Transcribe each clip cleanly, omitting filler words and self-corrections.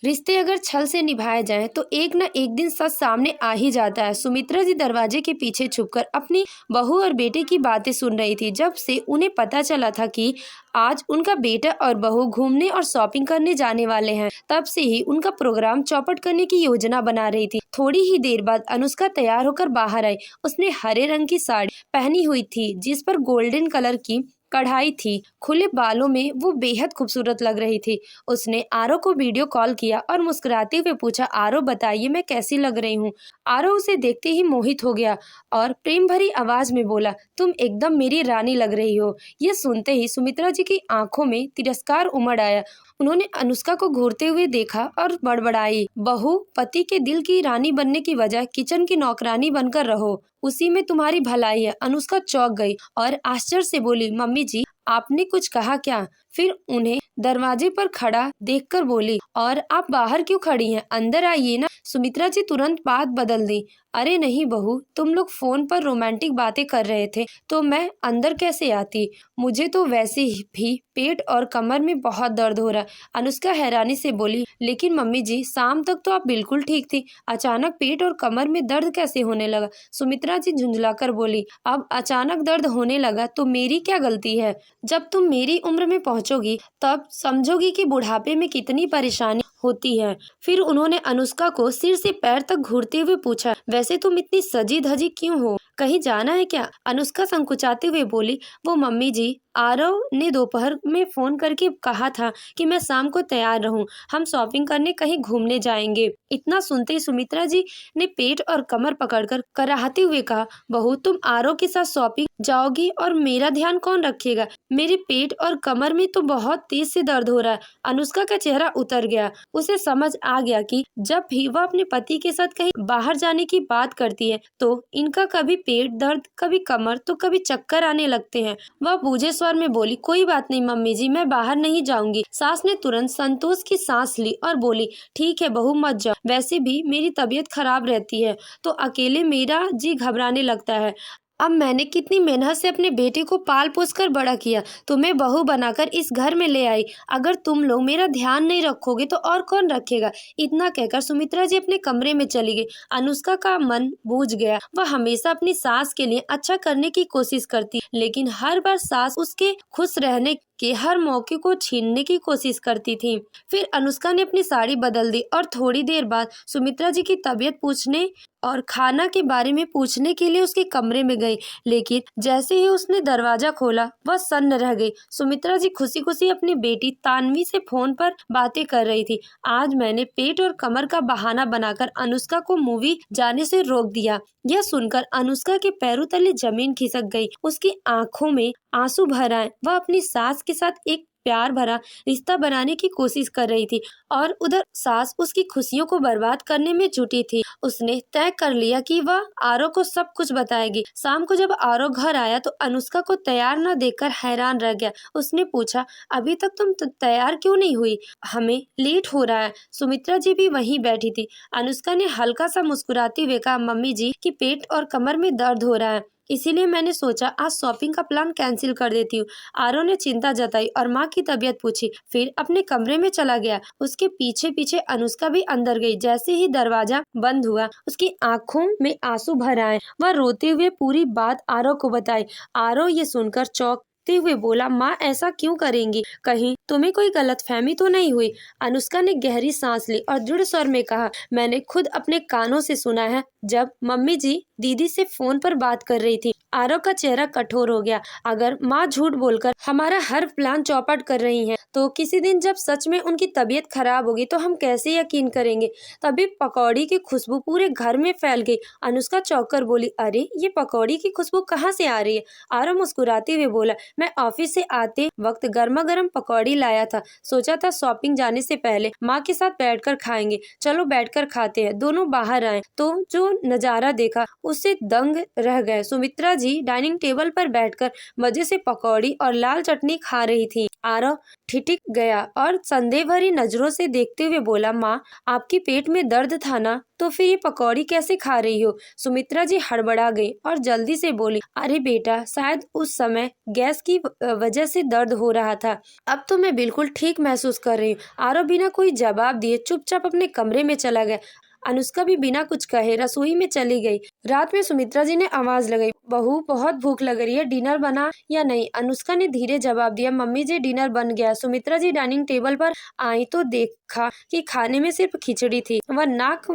रिश्ते अगर छल से निभाए जाएं तो एक ना एक दिन सच सामने आ ही जाता है। सुमित्रा जी दरवाजे के पीछे छुपकर अपनी बहू और बेटे की बातें सुन रही थी। जब से उन्हें पता चला था कि आज उनका बेटा और बहू घूमने और शॉपिंग करने जाने वाले हैं, तब से ही उनका प्रोग्राम चौपट करने की योजना बना रही थी। थोड़ी ही देर बाद अनुष्का तैयार होकर बाहर आई। उसने हरे रंग की साड़ी पहनी हुई थी जिस पर गोल्डन कलर की कढ़ाई थी। खुले बालों में वो बेहद खूबसूरत लग रही थी। उसने आरो को वीडियो कॉल किया और मुस्कुराते हुए पूछा, आरो बताइए मैं कैसी लग रही हूँ। आरो उसे देखते ही मोहित हो गया और प्रेम भरी आवाज में बोला, तुम एकदम मेरी रानी लग रही हो। यह सुनते ही सुमित्रा जी की आंखों में तिरस्कार उमड़ आया। उन्होंने अनुष्का को घूरते हुए देखा और बड़बड़ाई, बहू पति के दिल की रानी बनने की वजह किचन की नौकरानी बनकर रहो, उसी में तुम्हारी भलाई है। अनुष्का चौंक गई और आश्चर्य से बोली, मम्मी जी आपने कुछ कहा क्या? फिर उन्हें दरवाजे पर खड़ा देखकर बोली, और आप बाहर क्यों खड़ी हैं? अंदर आइए ना। सुमित्रा जी तुरंत बात बदल दी, अरे नहीं बहू, तुम लोग फोन पर रोमांटिक बातें कर रहे थे तो मैं अंदर कैसे आती? मुझे तो वैसे ही भी पेट और कमर में बहुत दर्द हो रहा है। अनुष्का हैरानी से बोली, लेकिन मम्मी जी शाम तक तो आप बिल्कुल ठीक थी, अचानक पेट और कमर में दर्द कैसे होने लगा? सुमित्रा जी झुंझलाकर बोली, अब अचानक दर्द होने लगा तो मेरी क्या गलती है? जब तुम मेरी उम्र में पहुंचोगी तब समझोगी कि बुढ़ापे में कितनी परेशानी होती है। फिर उन्होंने अनुष्का को सिर से पैर तक घूरते हुए पूछा, वैसे तुम इतनी सजी धजी क्यों हो? कहीं जाना है क्या? अनुष्का संकुचाते हुए बोली, वो मम्मी जी आरव ने दोपहर में फोन करके कहा था कि मैं शाम को तैयार रहूं, हम शॉपिंग करने कहीं घूमने जाएंगे। इतना सुनते ही सुमित्रा जी ने पेट और कमर पकड़कर कराहते हुए कहा, बहू तुम आरव के साथ शॉपिंग जाओगी और मेरा ध्यान कौन रखेगा? मेरे पेट और कमर में तो बहुत तेज से दर्द हो रहा है। अनुष्का का चेहरा उतर गया। उसे समझ आ गया कि जब भी वह अपने पति के साथ कहीं बाहर जाने की बात करती है तो इनका कभी पेट दर्द, कभी कमर तो कभी चक्कर आने लगते हैं। वह बूझे स्वर में बोली, कोई बात नहीं मम्मी जी, मैं बाहर नहीं जाऊंगी। सास ने तुरंत संतोष की सांस ली और बोली, ठीक है बहू मत जाओ, वैसे भी मेरी तबीयत खराब रहती है तो अकेले मेरा जी घबराने लगता है। अब मैंने कितनी मेहनत से अपने बेटे को पाल पोस कर बड़ा किया, तुम्हें बहू बनाकर इस घर में ले आई। अगर तुम लोग मेरा ध्यान नहीं रखोगे तो और कौन रखेगा? इतना कहकर सुमित्रा जी अपने कमरे में चली गई। अनुष्का का मन बूझ गया। वह हमेशा अपनी सास के लिए अच्छा करने की कोशिश करती, लेकिन हर बार सास उसके खुश रहने के हर मौके को छीनने की कोशिश करती थी। फिर अनुष्का ने अपनी साड़ी बदल दी और थोड़ी देर बाद सुमित्रा जी की तबीयत पूछने और खाना के बारे में पूछने के लिए उसके कमरे में गई, लेकिन जैसे ही उसने दरवाजा खोला वह सन्न रह गई। सुमित्रा जी खुशी खुशी अपनी बेटी तान्वी से फोन पर बातें कर रही थी। आज मैंने पेट और कमर का बहाना बनाकर अनुष्का को मूवी जाने से रोक दिया। यह सुनकर अनुष्का के पैरों तले जमीन खिसक गई। उसकी आंखों में आंसू भर आए। वह अपनी सास के साथ एक प्यार भरा रिश्ता बनाने की कोशिश कर रही थी और उधर सास उसकी खुशियों को बर्बाद करने में जुटी थी। उसने तय कर लिया कि वह आरव को सब कुछ बताएगी। शाम को जब आरव घर आया तो अनुष्का को तैयार न देखकर हैरान रह गया। उसने पूछा, अभी तक तुम तैयार क्यों नहीं हुई? हमें लेट हो रहा है। सुमित्रा जी भी वहीं बैठी थी। अनुष्का ने हल्का सा मुस्कुराते हुए कहा, मम्मी जी की पेट और कमर में दर्द हो रहा है, इसीलिए मैंने सोचा आज शॉपिंग का प्लान कैंसिल कर देती हूँ। आरव ने चिंता जताई और माँ की तबीयत पूछी, फिर अपने कमरे में चला गया। उसके पीछे पीछे अनुष्का भी अंदर गई। जैसे ही दरवाजा बंद हुआ उसकी आंखों में आंसू भर आए। वह रोते हुए पूरी बात आरव को बताई। आरव ये सुनकर चौंकते हुए बोला, माँ ऐसा क्यों करेंगी? कहीं तुम्हें कोई गलतफहमी तो नहीं हुई? अनुष्का ने गहरी सांस ली और दृढ़ स्वर में कहा, मैंने खुद अपने कानों से सुना है जब मम्मी जी दीदी से फोन पर बात कर रही थी। आरव का चेहरा कठोर हो गया। अगर माँ झूठ बोलकर हमारा हर प्लान चौपट कर रही हैं, तो किसी दिन जब सच में उनकी तबीयत खराब होगी तो हम कैसे यकीन करेंगे? तभी पकौड़ी की खुशबू पूरे घर में फैल गई। अनुष्का चौंक कर बोली, अरे ये पकौड़ी की खुशबू कहाँ से आ रही है? आरव मुस्कुराते हुए बोला, मैं ऑफिस से आते वक्त गर्मा गर्म पकौड़ी लाया था। सोचा था शॉपिंग जाने से पहले माँ के साथ बैठकर खाएंगे। चलो बैठकर खाते हैं। दोनों बाहर आए तो जो नजारा देखा उससे दंग रह गए। सुमित्रा जी जी डाइनिंग टेबल पर बैठकर मजे से पकौड़ी और लाल चटनी खा रही थी। आरव ठिठक गया और संदेह भरी नजरों से देखते हुए बोला, माँ, आपके पेट में दर्द था ना, तो फिर ये पकौड़ी कैसे खा रही हो? सुमित्रा जी हड़बड़ा गई और जल्दी से बोली, अरे बेटा, शायद उस समय गैस की वजह से दर्द हो रहा था। अब तो मैं बिल्कुल ठीक महसूस कर रही हूँ। आरव बिना कोई जवाब दिए चुपचाप अपने कमरे में चला गया। अनुष्का भी बिना कुछ कहे रसोई में चली गई। रात में सुमित्रा जी ने आवाज लगाई, बहू, बहुत भूख लग रही है, डिनर बना या नहीं? अनुष्का ने धीरे जवाब दिया, मम्मी जी, डिनर बन गया। सुमित्रा जी डाइनिंग टेबल पर आई तो देखा कि खाने में सिर्फ खिचड़ी थी। वह नाक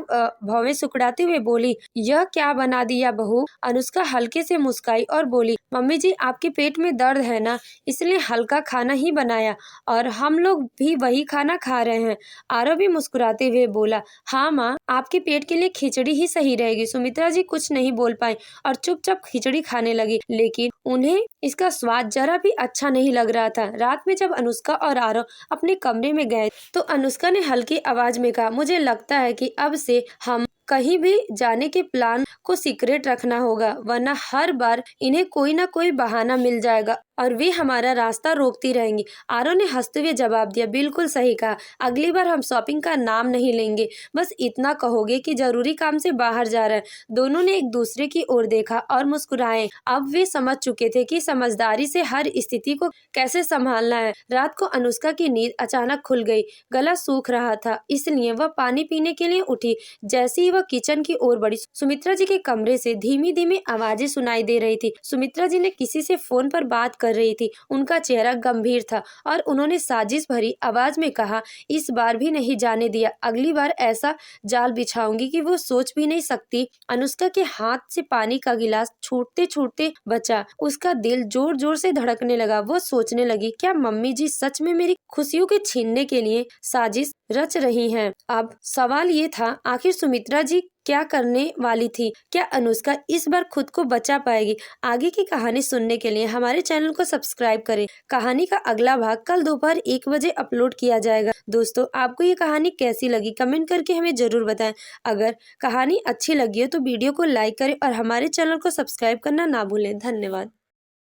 भौवें सुकड़ाते हुए बोली, यह क्या बना दिया बहू? अनुष्का हल्के से मुस्काई और बोली, मम्मी जी, आपके पेट में दर्द है ना, इसलिए हल्का खाना ही बनाया और हम लोग भी वही खाना खा रहे हैं। आरव भी मुस्कुराते हुए बोला, हाँ माँ, आपके पेट के लिए खिचड़ी ही सही रहेगी। सुमित्रा जी कुछ नहीं बोल पाई और चुपचाप खिचड़ी खाने लगी, लेकिन उन्हें इसका स्वाद जरा भी अच्छा नहीं लग रहा था। रात में जब अनुष्का और आरव अपने कमरे में गए तो अनुष्का ने हल्की आवाज में कहा, मुझे लगता है कि अब से हम कहीं भी जाने के प्लान को सीक्रेट रखना होगा, वरना हर बार इन्हें कोई ना कोई बहाना मिल जाएगा और वे हमारा रास्ता रोकती रहेंगी। आरव ने हंसते हुए जवाब दिया, बिल्कुल सही कहा, अगली बार हम शॉपिंग का नाम नहीं लेंगे, बस इतना कहोगे कि जरूरी काम से बाहर जा रहे हैं। दोनों ने एक दूसरे की ओर देखा और मुस्कुराए। अब वे समझ चुके थे कि समझदारी से हर स्थिति को कैसे संभालना है। रात को अनुष्का की नींद अचानक खुल गई। गला सूख रहा था, इसलिए वह पानी पीने के लिए उठी। जैसे ही वह किचन की ओर बढ़ी, सुमित्रा जी के कमरे से धीमी धीमी आवाजें सुनाई दे रही थी। सुमित्रा जी ने किसी से फोन पर बात कर रही थी। उनका चेहरा गंभीर था और उन्होंने साजिश भरी आवाज में कहा, इस बार भी नहीं जाने दिया, अगली बार ऐसा जाल बिछाऊंगी कि वो सोच भी नहीं सकती। अनुष्का के हाथ से पानी का गिलास छूटते छूटते बचा। उसका दिल जोर जोर से धड़कने लगा। वो सोचने लगी, क्या मम्मी जी सच में मेरी खुशियों के छीनने के लिए साजिश रच रही हैं? अब सवाल ये था, आखिर सुमित्रा जी क्या करने वाली थी? क्या अनुष्का इस बार खुद को बचा पाएगी? आगे की कहानी सुनने के लिए हमारे चैनल को सब्सक्राइब करें। कहानी का अगला भाग कल दोपहर 1 बजे अपलोड किया जाएगा। दोस्तों, आपको ये कहानी कैसी लगी कमेंट करके हमें जरूर बताएं। अगर कहानी अच्छी लगी हो तो वीडियो को लाइक करें और हमारे चैनल को सब्सक्राइब करना ना भूलें। धन्यवाद।